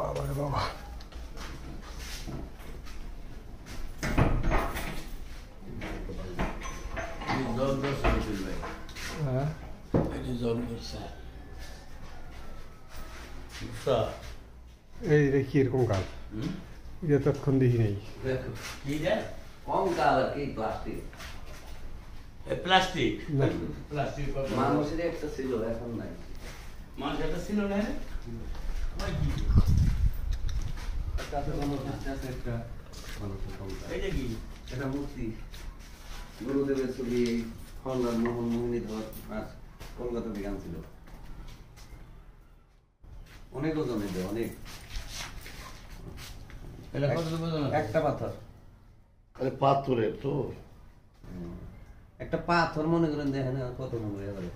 বাবা রে বাবা, হ্যাঁ এই রে কি এরকম কাজ, এটা তৎক্ষণ দেখি নাই। প্লাস্টিক না, প্লাস্টিক মানুষের একটা ছিল, এখন নাই। মানুষ একটা ছিল না কাছে কোনো আছে একটা মানুষের ক্ষমতা। এটা কি এটা মূর্তি, গুরুদেবের ছবি, হরলাল মোহন মোহিনীধর আর কলকাতা থেকে আনছিল। অনেক ওজনের দেয়, অনেক। এটা কত ওজন? একটা পাথর, পাথরের তো একটা পাথর মনে করেন, দেখেন কত মনে হয়।